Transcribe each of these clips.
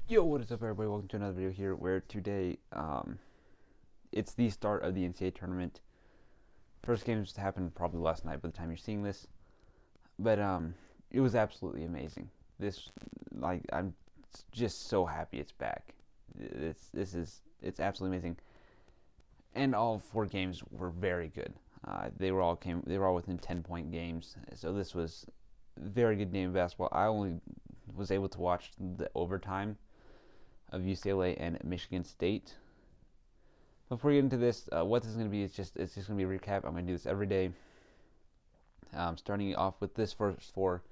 Yo, what is up, everybody? Welcome to another video here. Where today, it's the start of the NCAA tournament. First games happened probably last night by the time you're seeing this, but it was absolutely amazing. I'm just so happy it's back. It's absolutely amazing, and all four games were very good. They were all within 10-point games, so this was a very good game of basketball. I only was able to watch the overtime of UCLA and Michigan State. Before we get into this, what this is going to be is it's just going to be a recap. I'm going to do this every day. Starting off with this first four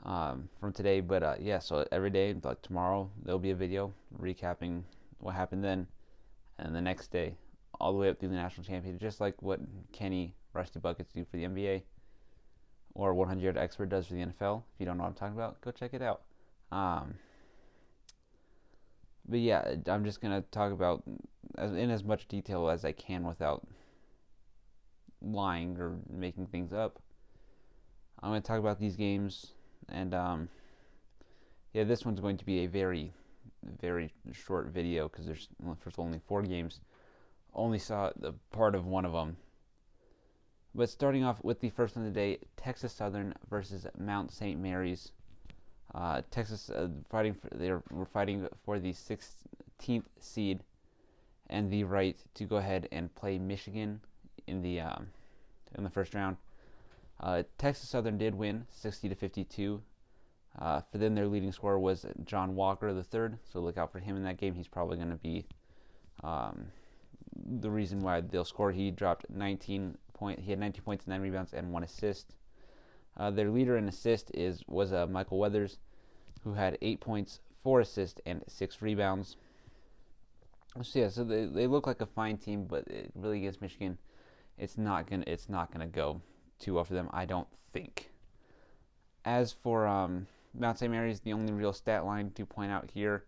from today, but yeah. So every day, like tomorrow, there'll be a video recapping what happened then, and the next day, all the way up through the national championship, just like what Kenny Rusty Buckets do for the NBA, or 100 Expert does for the NFL. If you don't know what I'm talking about, go check it out. But yeah, I'm just going to talk about in as much detail as I can without lying or making things up. I'm going to talk about these games, and yeah, this one's going to be a very, very short video because there's first of all only four games. Only saw the part of one of them. But starting off with the first one of the day, Texas Southern versus Mount St. Mary's. Texas were fighting for the 16th seed and the right to go ahead and play Michigan in the first round. Texas Southern did win 60-52. For them, their leading scorer was John Walker III, so look out for him in that game. He's probably going to be the reason why they'll score. He dropped 19 points. He had 19 points, 9 rebounds, and 1 assist. Their leader in assist was Michael Weathers, who had 8 points, 4 assists, and 6 rebounds. So yeah, so they look like a fine team, but really against Michigan, it's not gonna go too well for them, I don't think. As for Mount St. Mary's, the only real stat line to point out here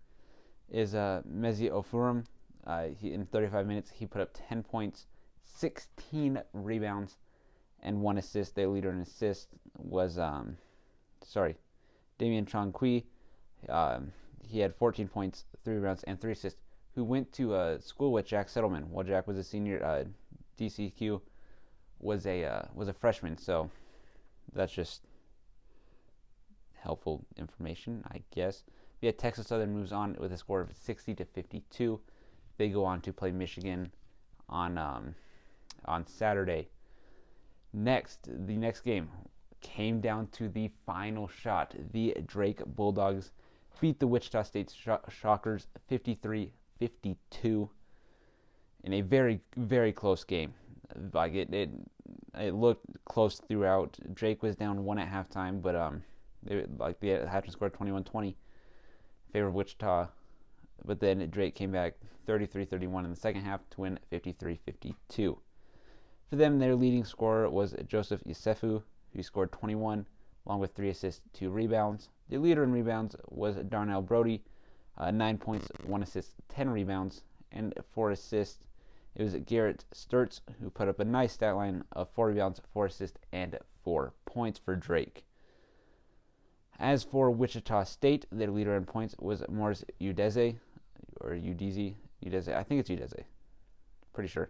is Mezi Ofurum. In 35 minutes, he put up 10 points, 16 rebounds, and 1 assist. Their leader in assists was Damian Chong-Kui. He had 14 points, 3 rebounds, and 3 assists. Who went to school with Jack Settleman while Jack was a senior. DCQ was a freshman, so that's just helpful information, I guess. Yeah, Texas Southern moves on with a score of 60-52. They go on to play Michigan on Saturday. The next game came down to the final shot. The Drake Bulldogs beat the Wichita State Shockers 53-52 in a very, very close game. Like it looked close throughout. Drake was down 1 at halftime, but they had to score 21-20 in favor of Wichita. But then Drake came back 33-31 in the second half to win 53-52. For them, their leading scorer was Joseph Yusefu, who scored 21, along with 3 assists, 2 rebounds. The leader in rebounds was Darnell Brody, 9 points, 1 assist, 10 rebounds, and 4 assists. It was Garrett Sturtz who put up a nice stat line of 4 rebounds, 4 assists, and 4 points for Drake. As for Wichita State, their leader in points was Morris Udeze, or Udeze. I think it's Udeze. Pretty sure.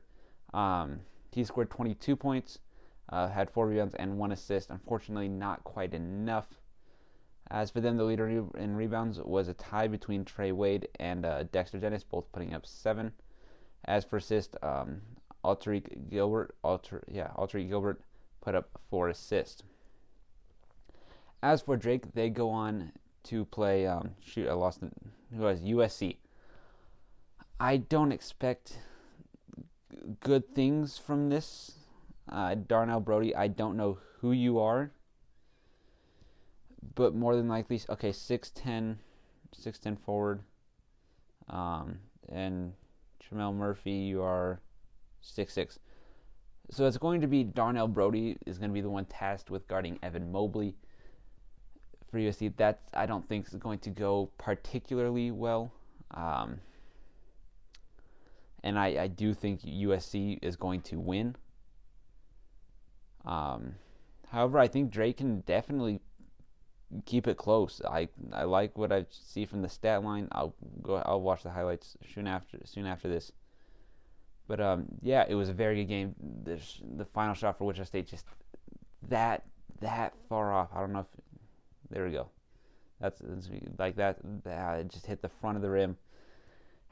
He scored 22 points, had 4 rebounds, and 1 assist. Unfortunately, not quite enough. As for them, the leader in rebounds was a tie between Trey Wade and Dexter Dennis, both putting up 7. As for assists, Alterique Gilbert put up 4 assists. As for Drake, they go on to play. USC. I don't expect good things from this. Darnell Brody, I don't know who you are, but more than likely, okay, 6'10 forward, and Tramel Murphy, you are 6'6. So it's going to be Darnell Brody is going to be the one tasked with guarding Evan Mobley for USC. That I don't think is going to go particularly well. And I do think USC is going to win. However, I think Drake can definitely keep it close. I like what I see from the stat line. I'll watch the highlights soon after this. But yeah, it was a very good game. The final shot for Wichita State just that far off. I don't know if there we go. That's like that. It just hit the front of the rim,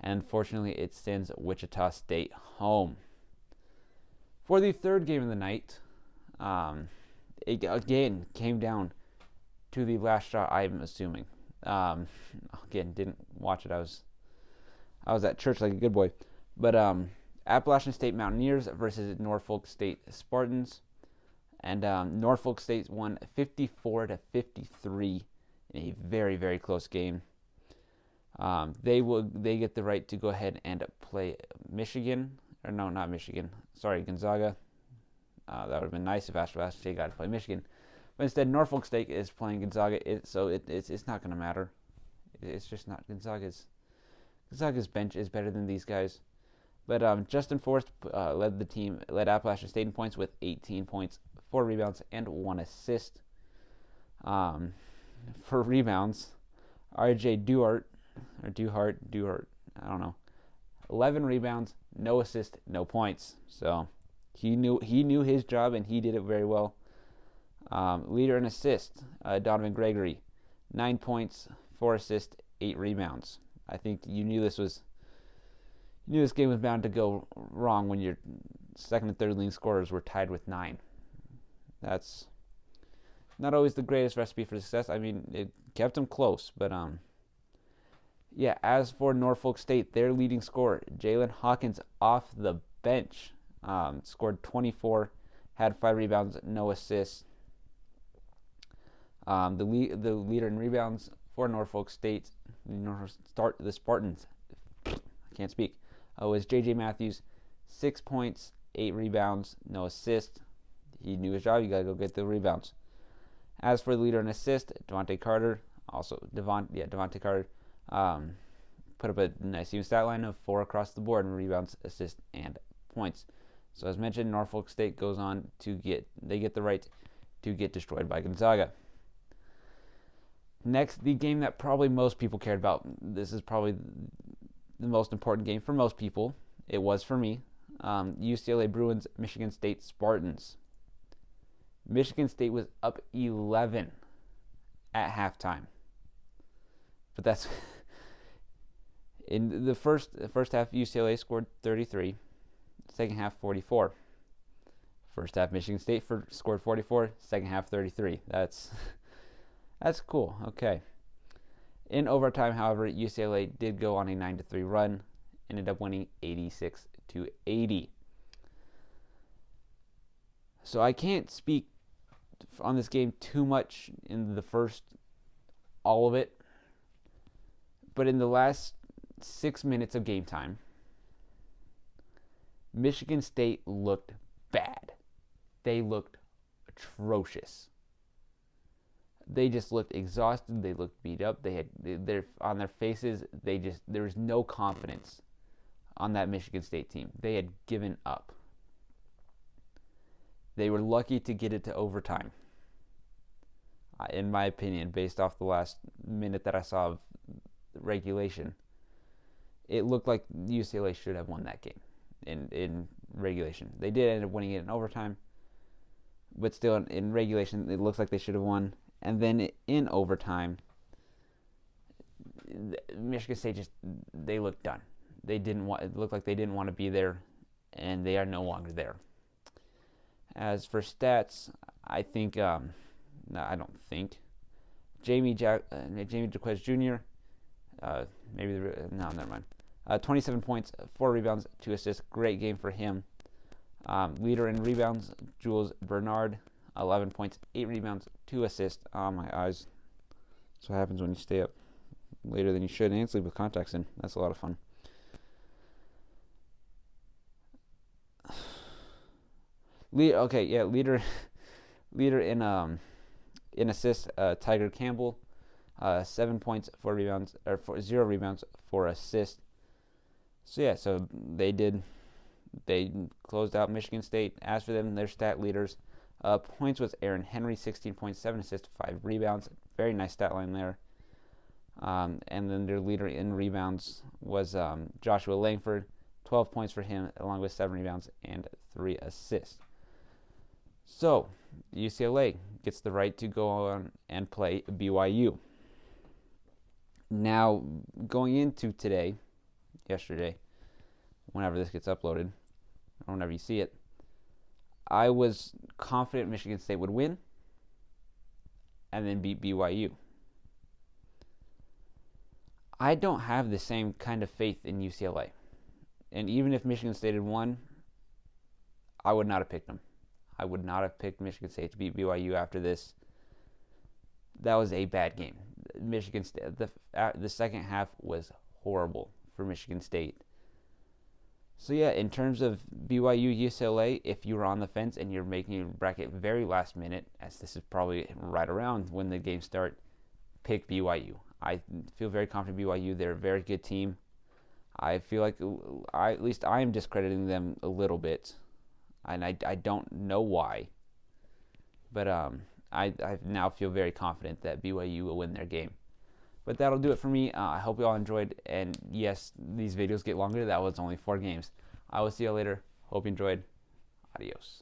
and fortunately, it sends Wichita State home. For the third game of the night, it again came down to the last shot, I'm assuming. Again, didn't watch it. I was at church like a good boy. But Appalachian State Mountaineers versus Norfolk State Spartans. And Norfolk State won 54-53 in a very, very close game. They get the right to go ahead and play Michigan. Or no, not Michigan. Sorry, Gonzaga. That would have been nice if Appalachian State got to play Michigan. But instead, Norfolk State is playing Gonzaga, so it's not going to matter. It's just not. Gonzaga's bench is better than these guys. But Justin Forrest led Appalachian State in points with 18 points, 4 rebounds, and 1 assist. For rebounds, R.J. Duhart, I don't know, 11 rebounds, no assist, no points. So he knew his job, and he did it very well. Leader in assist, Donovan Gregory, 9 points, 4 assists, 8 rebounds. I think you knew this game was bound to go wrong when your second and third leading scorers were tied with 9. That's not always the greatest recipe for success. I mean, it kept them close, but yeah. As for Norfolk State, their leading scorer, Jalen Hawkins, off the bench, scored 24, had 5 rebounds, no assists. The leader in rebounds for Norfolk State, the Spartans, I can't speak, was J.J. Matthews, 6 points, 8 rebounds, no assists. He knew his job. You gotta go get the rebounds. As for the leader in assist, Devontae Carter, put up a nice even stat line of 4 across the board in rebounds, assists, and points. So as mentioned, Norfolk State goes on to get the right to get destroyed by Gonzaga. Next, the game that probably most people cared about. This is probably the most important game for most people. It was for me. UCLA Bruins, Michigan State Spartans. Michigan State was up 11 at halftime. But that's in the first half. UCLA scored 33. Second half 44. First half Michigan State scored 44. Second half 33. That's cool. Okay. In overtime, however, UCLA did go on a 9-3 run, ended up winning 86-80. So I can't speak on this game too much in the first, all of it. But in the last 6 minutes of game time, Michigan State looked bad. They looked atrocious. They just looked exhausted. They looked beat up. They're on their faces. There was no confidence on that Michigan State team. They had given up. They were lucky to get it to overtime, in my opinion, based off the last minute that I saw of regulation. It looked like UCLA should have won that game in regulation. They did end up winning it in overtime, but still in regulation, it looks like they should have won. And then in overtime, Michigan State they looked done. It looked like they didn't want to be there, and they are no longer there. As for stats, I think, I don't think, Jamie Jaquez Jr., never mind. 27 points, 4 rebounds, 2 assists. Great game for him. Leader in rebounds, Jules Bernard, 11 points, 8 rebounds, 2 assists. Oh, my eyes. That's what happens when you stay up later than you should and sleep with contacts in. That's a lot of fun. Leader in assists, Tiger Campbell, 7 points, 4 rebounds, 0 rebounds, 4 assists. So they closed out Michigan State. As for them, their stat leaders, points was Aaron Henry, 16 points, 7 assists, 5 rebounds. very nice stat line there. And then their leader in rebounds was Joshua Langford, 12 points for him, along with 7 rebounds and 3 assists. So, UCLA gets the right to go on and play BYU. Now, going into yesterday, whenever this gets uploaded, or whenever you see it, I was confident Michigan State would win and then beat BYU. I don't have the same kind of faith in UCLA. And even if Michigan State had won, I would not have picked them. I would not have picked Michigan State to beat BYU after this. That was a bad game. Michigan State, the second half was horrible for Michigan State. So yeah, in terms of BYU UCLA, if you were on the fence and you're making your bracket very last minute, as this is probably right around when the games start, pick BYU. I feel very confident BYU. They're a very good team. I feel like at least I am discrediting them a little bit, and I don't know why. But I now feel very confident that BYU will win their game. But that'll do it for me. I hope you all enjoyed. And yes, these videos get longer. That was only 4 games. I will see you later. Hope you enjoyed. Adios.